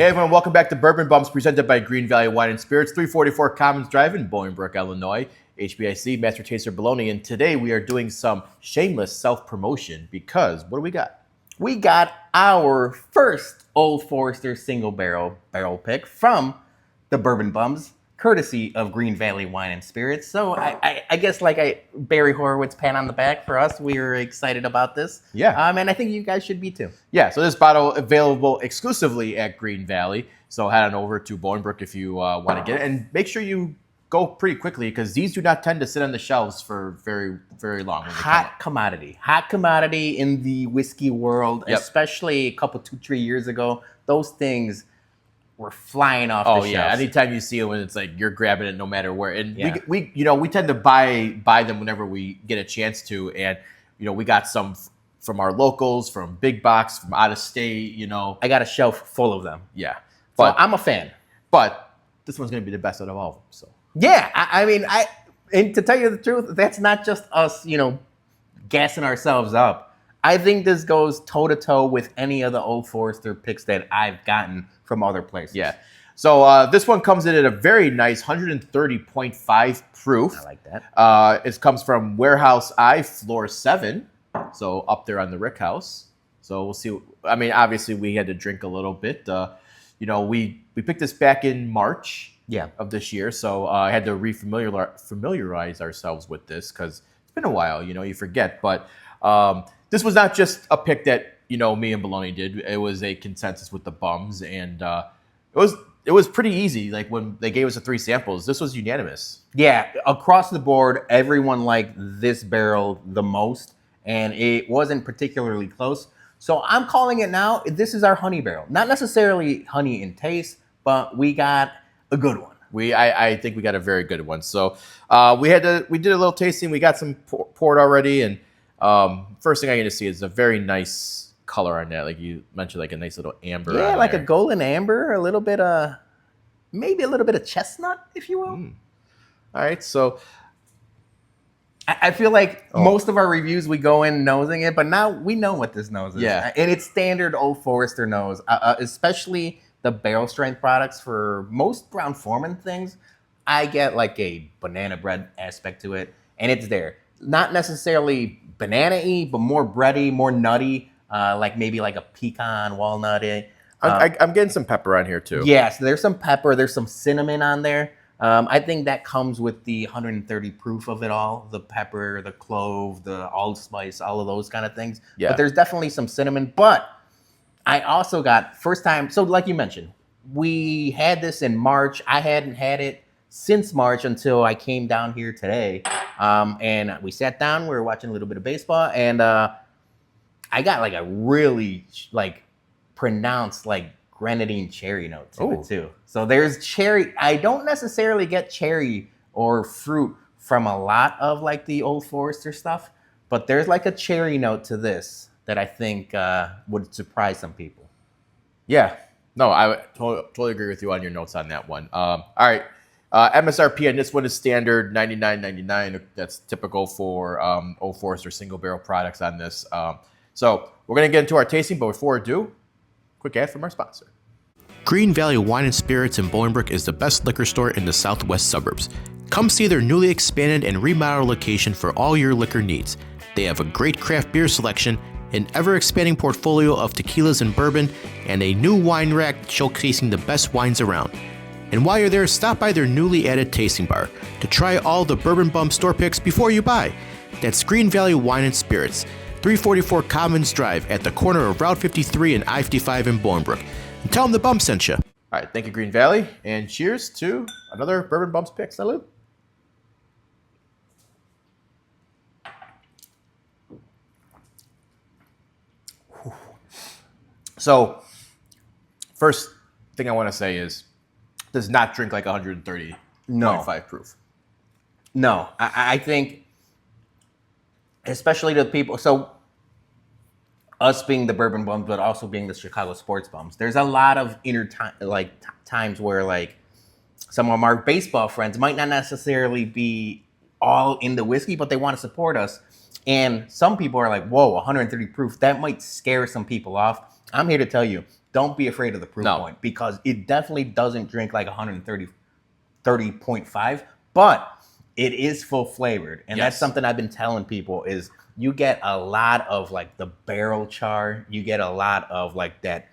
Hey everyone, welcome back to Bourbon Bums, presented by Greene Valley Wine and Spirits, 344 Commons Drive in Bolingbrook, Illinois. HBIC, Master Taster Bologna, and today we are doing some shameless self-promotion because what do we got? We got our first Old Forester single barrel pick from the Bourbon Bums, courtesy of Greene Valley Wine and Spirits. So I guess Barry Horowitz pat on the back for us. We were excited about this. Yeah. And I think you guys should be too. Yeah, so this bottle available exclusively at Greene Valley. So head on over to Bolingbrook if you want to get it. And make sure you go pretty quickly because these do not tend to sit on the shelves for very, very long. Hot commodity in the whiskey world, especially a couple, 2-3 years ago. Those things were flying off the shelves. Oh yeah, anytime you see it, when it's like you're grabbing it no matter where. And we tend to buy them whenever we get a chance to. And we got some from our locals, from big box, from out of state. I got a shelf full of them. Yeah, but I'm a fan. But this one's gonna be the best out of all of them. So. Yeah, and to tell you the truth, that's not just us, gassing ourselves up. I think this goes toe-to-toe with any of the Old Forester picks that I've gotten from other places. Yeah. So this one comes in at a very nice 130.5 proof. I like that. It comes from Warehouse I, Floor 7. So up there on the Rick House. So we'll see. Obviously, we had to drink a little bit. We picked this back in March. Of this year, so I had to familiarize ourselves with this because it's been a while. You forget. But this was not just a pick that me and Bologna did. It was a consensus with the bums, and it was pretty easy. Like when they gave us the 3 samples, this was unanimous. Yeah, across the board, everyone liked this barrel the most, and it wasn't particularly close. So I'm calling it now. This is our honey barrel. Not necessarily honey in taste, but we got a good one. I think we got a very good one. So we did a little tasting. We got some poured already, and first thing I get to see is a very nice color on that. Like you mentioned, like a nice little amber. Yeah, like a golden amber, a little bit of maybe a little bit of chestnut, if you will. All right, so I feel like most of our reviews we go in nosing it, but now we know what this nose is. Yeah, and it's standard Old Forester nose, especially the barrel strength products. For most Brown-Forman things, I get like a banana bread aspect to it, and it's there. Not necessarily banana-y, but more bready, more nutty, like maybe like a pecan, walnut-y. I'm getting some pepper on here too. Yeah, so there's some pepper, there's some cinnamon on there. I think that comes with the 130 proof of it all, the pepper, the clove, the allspice, all of those kind of things. Yeah. But there's definitely some cinnamon, but I also got first time. So like you mentioned, we had this in March. I hadn't had it since March until I came down here today. And we sat down, we were watching a little bit of baseball, and I got like a really pronounced grenadine cherry note to it too. So there's cherry. I don't necessarily get cherry or fruit from a lot of the Old Forester stuff, but there's like a cherry note to this that I think would surprise some people. Yeah. No, I totally agree with you on your notes on that one. All right. MSRP on this one is standard $99.99. That's typical for Old Forester single barrel products on this. So we're going to get into our tasting, but before ado, quick ad from our sponsor. Greene Valley Wine and Spirits in Bolingbrook is the best liquor store in the southwest suburbs. Come see their newly expanded and remodeled location for all your liquor needs. They have a great craft beer selection, an ever-expanding portfolio of tequilas and bourbon, and a new wine rack showcasing the best wines around. And while you're there, stop by their newly added tasting bar to try all the Bourbon Bums store picks before you buy. That's Greene Valley Wine and Spirits, 344 Commons Drive at the corner of Route 53 and I-55 in Bolingbrook. And tell them the Bum sent you. All right, thank you, Greene Valley, and cheers to another Bourbon Bums pick. Salud. So, first thing I want to say is, does not drink like 130.5 proof. No, I think, especially to people, so us being the Bourbon Bums, but also being the Chicago Sports Bums, there's a lot of times where some of our baseball friends might not necessarily be all into whiskey, but they want to support us. And some people are like, whoa, 130 proof, that might scare some people off. I'm here to tell you, don't be afraid of the proof No. point, because it definitely doesn't drink like 130.5, but it is full flavored. And that's Yes. something I've been telling people is you get a lot of like the barrel char, you get a lot of like that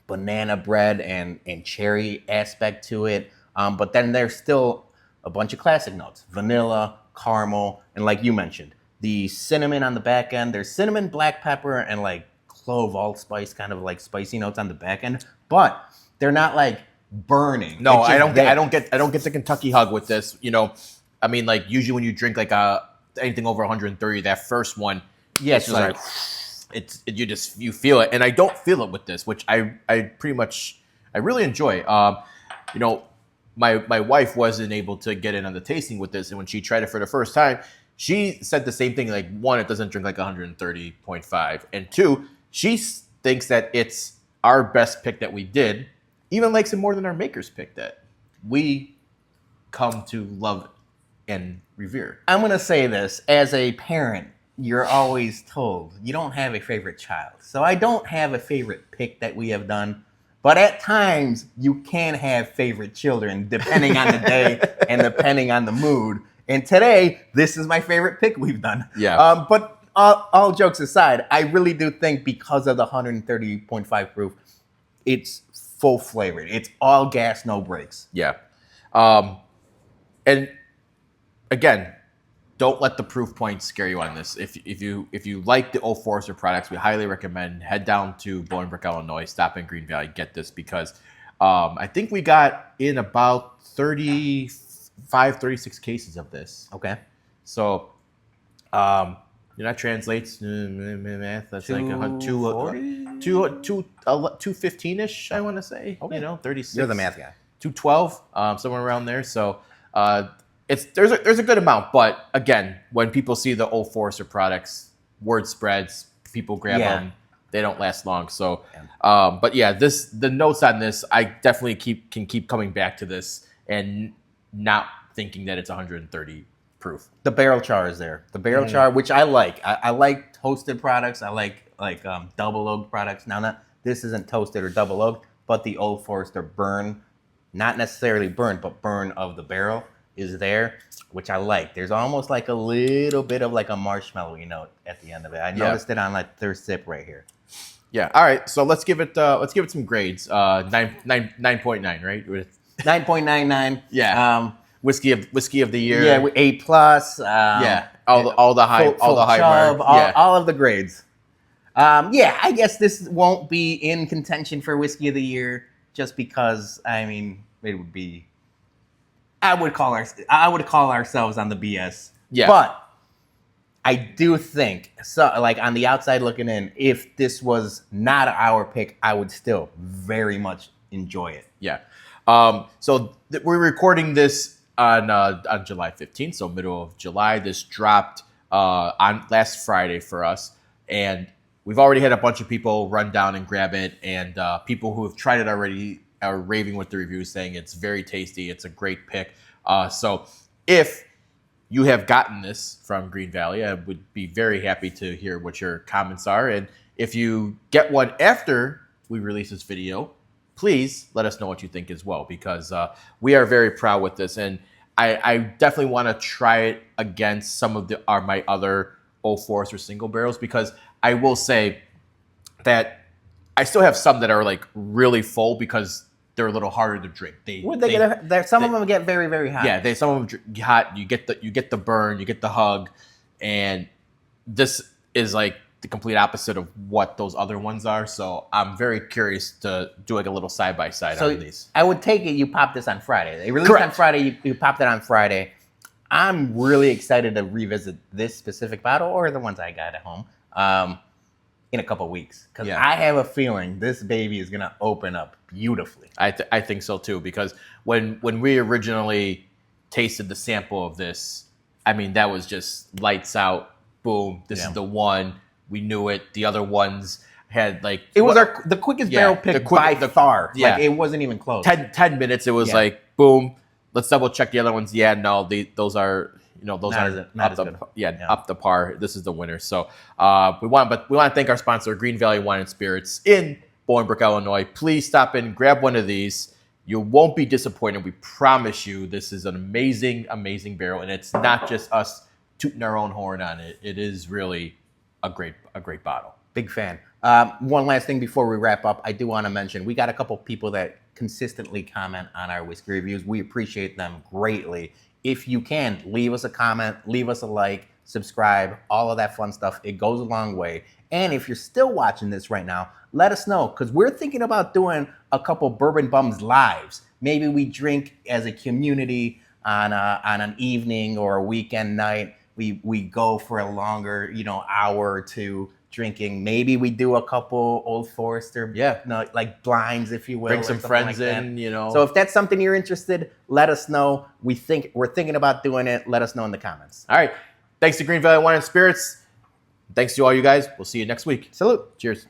banana bread and cherry aspect to it. But then there's still a bunch of classic notes, vanilla, caramel, and like you mentioned, the cinnamon on the back end. There's cinnamon, black pepper, and like clove allspice, kind of like spicy notes on the back end, but they're not like burning. No, It's I just don't there. get the Kentucky hug with this. You know, I mean, like usually when you drink like anything over 130, that first one, Yeah, it's just like you feel it, and I don't feel it with this, which I pretty much I really enjoy. You know, my wife wasn't able to get in on the tasting with this, and when she tried it for the first time, she said the same thing. Like, one, it doesn't drink like 130.5, and two, she thinks that it's our best pick that we did. Even likes it more than our maker's pick that we come to love and revere. I'm going to say this as a parent, you're always told you don't have a favorite child. So I don't have a favorite pick that we have done, but at times you can have favorite children depending on the day and depending on the mood. And today, this is my favorite pick we've done. Yeah. But all jokes aside, I really do think because of the 130.5 proof, it's full flavored. It's all gas, no brakes. Yeah. And again, don't let the proof points scare you on this. If you like the Old Forester products, we highly recommend head down to Bolingbrook, Illinois, stop in Greene Valley, get this, because I think we got in about 36 cases of this. Okay. So, that translates math. That's like 215-ish, I want to say. Okay. 36. You're the math guy. 212, somewhere around there. So, there's a good amount. But again, when people see the Old Forester products, word spreads. People grab them. They don't last long. So, but yeah, the notes on this, I definitely can keep coming back to this and not thinking that it's 130 proof. The barrel char is there. The barrel char, which I like. I like toasted products. I like double oaked products. Now, this isn't toasted or double oaked, but the Old Forester burn, not necessarily burn, but burn of the barrel is there, which I like. There's almost like a little bit of like a marshmallowy note at the end of it. I noticed it on like third sip right here. Yeah. All right. So let's give it some grades. 9.9, right? 9.99. Yeah. Whiskey of the year. Yeah, A+. All the high chub, mark. all of the grades. I guess this won't be in contention for Whiskey of the Year just because it would be. I would call ourselves on the BS. Yeah. But I do think, so like on the outside looking in, if this was not our pick, I would still very much enjoy it. Yeah. So we're recording this on July 15th, so middle of July. This dropped on last Friday for us, and we've already had a bunch of people run down and grab it, and people who have tried it already are raving with the reviews, saying it's very tasty, it's a great pick. So if you have gotten this from Greene Valley, I would be very happy to hear what your comments are, and if you get one after we release this video, please let us know what you think as well, because we are very proud with this, and I definitely want to try it against some of my other Old Forester single barrels, because I will say that I still have some that are like really full because they're a little harder to drink. Some of them get very, very hot. Yeah, some of them get hot. You get the burn, you get the hug, and this is like the complete opposite of what those other ones are. So I'm very curious to do like a little side by side on these. I would take it you popped this on Friday. They released Correct. on Friday. You popped it on Friday. I'm really excited to revisit this specific bottle or the ones I got at home in a couple weeks, because I have a feeling this baby is gonna open up beautifully. I think so too, because when we originally tasted the sample of this, that was just lights out. Boom! This is the one. We knew it. The other ones had like it was the quickest barrel pick by far. Yeah. Like it wasn't even close. 10 minutes. It was like boom. Let's double check the other ones. Yeah, no, those are those are up the par. This is the winner. So we want to thank our sponsor, Greene Valley Wine and Spirits in Bolingbrook, Illinois. Please stop in, grab one of these. You won't be disappointed. We promise you. This is an amazing, amazing barrel, and it's not just us tooting our own horn on it. It is really a great bottle. Big fan. One last thing before we wrap up, I do want to mention we got a couple people that consistently comment on our whiskey reviews. We appreciate them greatly. If you can, leave us a comment, leave us a like, subscribe, all of that fun stuff. It goes a long way. And if you're still watching this right now, let us know, because we're thinking about doing a couple Bourbon Bums lives. Maybe we drink as a community on an evening or a weekend night. We go for a longer, hour or two drinking. Maybe we do a couple Old Forester, like blinds, if you will. Bring some friends like in, So if that's something you're interested, let us know. We're thinking about doing it. Let us know in the comments. All right. Thanks to Greene Valley Wine and Spirits. Thanks to all you guys. We'll see you next week. Salute. Cheers.